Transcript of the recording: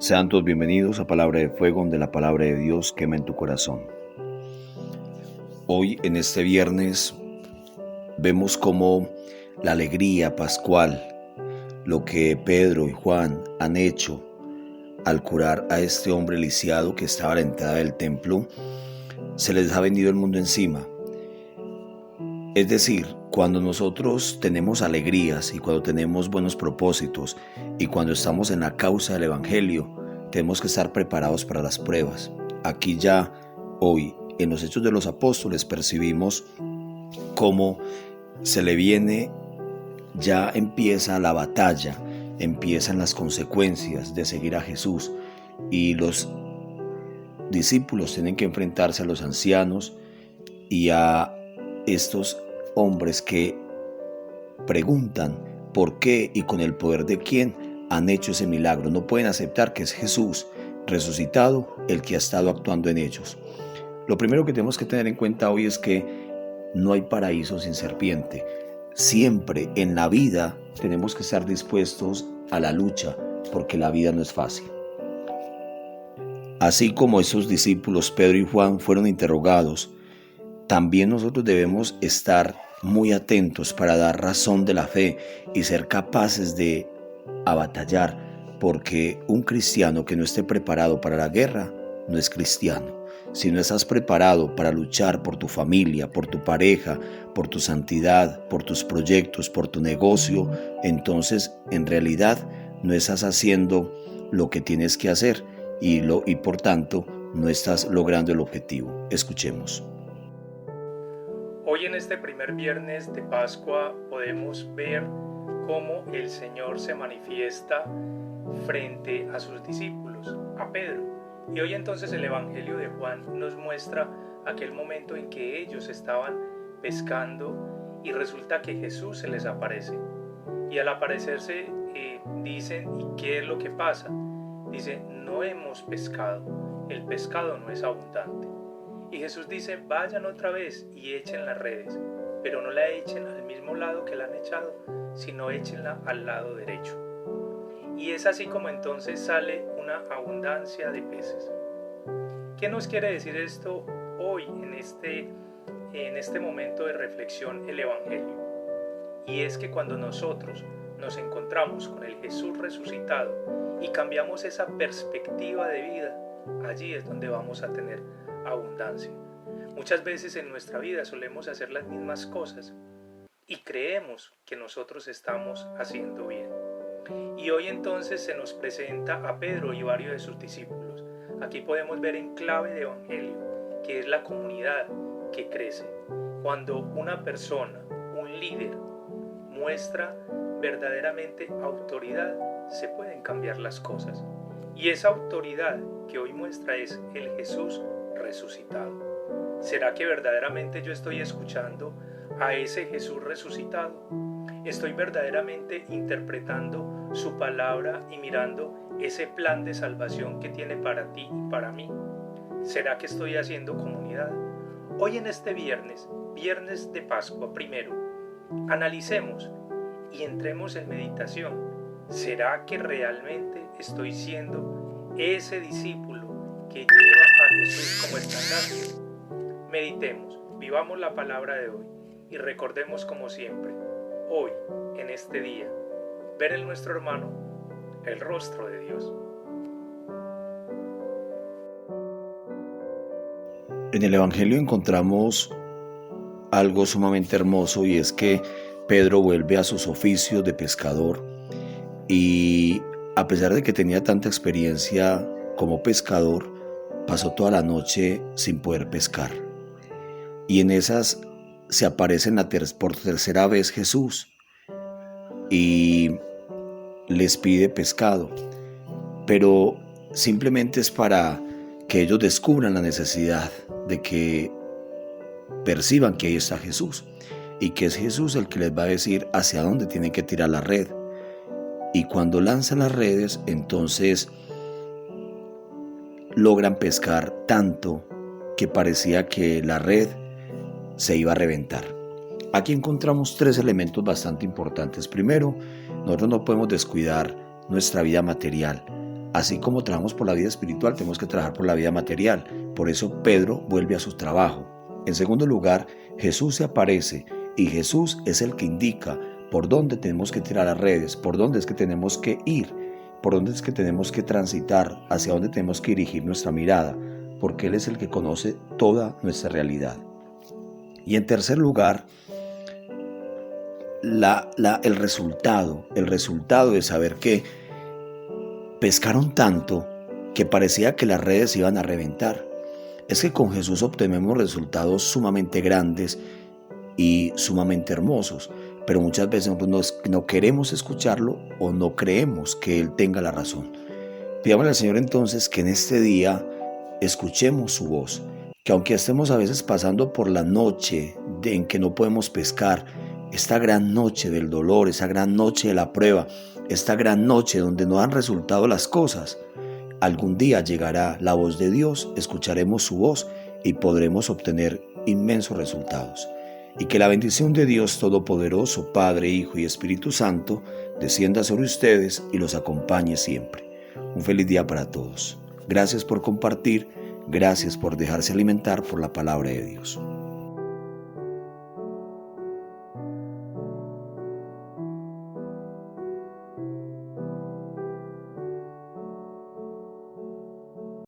Sean todos bienvenidos a Palabra de Fuego, donde la palabra de Dios quema en tu corazón. Hoy, en este viernes, vemos cómo la alegría pascual, lo que Pedro y Juan han hecho al curar a este hombre lisiado que estaba a la entrada del templo, se les ha venido el mundo encima. Es decir, cuando nosotros tenemos alegrías y cuando tenemos buenos propósitos y cuando estamos en la causa del Evangelio, tenemos que estar preparados para las pruebas. Aquí ya, hoy, en los Hechos de los Apóstoles, percibimos cómo se le viene, ya empieza la batalla, empiezan las consecuencias de seguir a Jesús y los discípulos tienen que enfrentarse a los ancianos y a estos hombres que preguntan por qué y con el poder de quién han hecho ese milagro. No pueden aceptar que es Jesús resucitado el que ha estado actuando en ellos. Lo primero que tenemos que tener en cuenta hoy es que no hay paraíso sin serpiente. Siempre en la vida tenemos que estar dispuestos a la lucha, porque la vida no es fácil. Así como esos discípulos Pedro y Juan fueron interrogados, también nosotros debemos estar muy atentos para dar razón de la fe y ser capaces de batallar, porque un cristiano que no esté preparado para la guerra no es cristiano. Si no estás preparado para luchar por tu familia, por tu pareja, por tu santidad, por tus proyectos, por tu negocio, entonces en realidad no estás haciendo lo que tienes que hacer y por tanto no estás logrando el objetivo. Escuchemos. Hoy en este primer viernes de Pascua podemos ver cómo el Señor se manifiesta frente a sus discípulos, a Pedro. Y hoy entonces el Evangelio de Juan nos muestra aquel momento en que ellos estaban pescando y resulta que Jesús se les aparece. Y al aparecerse dicen, ¿y qué es lo que pasa? Dicen, no hemos pescado, el pescado no es abundante. Y Jesús dice, vayan otra vez y echen las redes, pero no la echen al mismo lado que la han echado, sino échenla al lado derecho. Y es así como entonces sale una abundancia de peces. ¿Qué nos quiere decir esto hoy en este momento de reflexión el Evangelio? Y es que cuando nosotros nos encontramos con el Jesús resucitado y cambiamos esa perspectiva de vida, allí es donde vamos a tener abundancia. Muchas veces en nuestra vida solemos hacer las mismas cosas y creemos que nosotros estamos haciendo bien. Y hoy entonces se nos presenta a Pedro y varios de sus discípulos. Aquí podemos ver en clave de evangelio que es la comunidad que crece. Cuando una persona, un líder, muestra verdaderamente autoridad, se pueden cambiar las cosas. Y esa autoridad que hoy muestra es el Jesús resucitado. ¿Será que verdaderamente yo estoy escuchando a ese Jesús resucitado? ¿Estoy verdaderamente interpretando su palabra y mirando ese plan de salvación que tiene para ti y para mí? ¿Será que estoy haciendo comunidad? Hoy en este viernes de Pascua primero, analicemos y entremos en meditación. ¿Será que realmente estoy siendo ese discípulo que lleva a Jesús como estandarte? Meditemos, vivamos la palabra de hoy y recordemos como siempre, hoy, en este día, ver en nuestro hermano el rostro de Dios. En el Evangelio encontramos algo sumamente hermoso y es que Pedro vuelve a sus oficios de pescador y a pesar de que tenía tanta experiencia como pescador, pasó toda la noche sin poder pescar. Y en esas se aparece por tercera vez Jesús y les pide pescado, pero simplemente es para que ellos descubran la necesidad de que perciban que ahí está Jesús y que es Jesús el que les va a decir hacia dónde tienen que tirar la red. Y cuando lanzan las redes, entonces logran pescar tanto que parecía que la red se iba a reventar. Aquí encontramos tres elementos bastante importantes. Primero, nosotros no podemos descuidar nuestra vida material. Así como trabajamos por la vida espiritual, tenemos que trabajar por la vida material. Por eso Pedro vuelve a su trabajo. En segundo lugar, Jesús se aparece y Jesús es el que indica por dónde tenemos que tirar las redes, por dónde es que tenemos que ir, por dónde es que tenemos que transitar, hacia dónde tenemos que dirigir nuestra mirada, porque Él es el que conoce toda nuestra realidad. Y en tercer lugar, el resultado de saber que pescaron tanto que parecía que las redes iban a reventar. Es que con Jesús obtenemos resultados sumamente grandes y sumamente hermosos, pero muchas veces no queremos escucharlo o no creemos que Él tenga la razón. Pidámosle al Señor entonces que en este día escuchemos su voz, que aunque estemos a veces pasando por la noche en que no podemos pescar, esta gran noche del dolor, esa gran noche de la prueba, esta gran noche donde no han resultado las cosas, algún día llegará la voz de Dios, escucharemos su voz y podremos obtener inmensos resultados. Y que la bendición de Dios Todopoderoso, Padre, Hijo y Espíritu Santo, descienda sobre ustedes y los acompañe siempre. Un feliz día para todos. Gracias por compartir, gracias por dejarse alimentar por la palabra de Dios.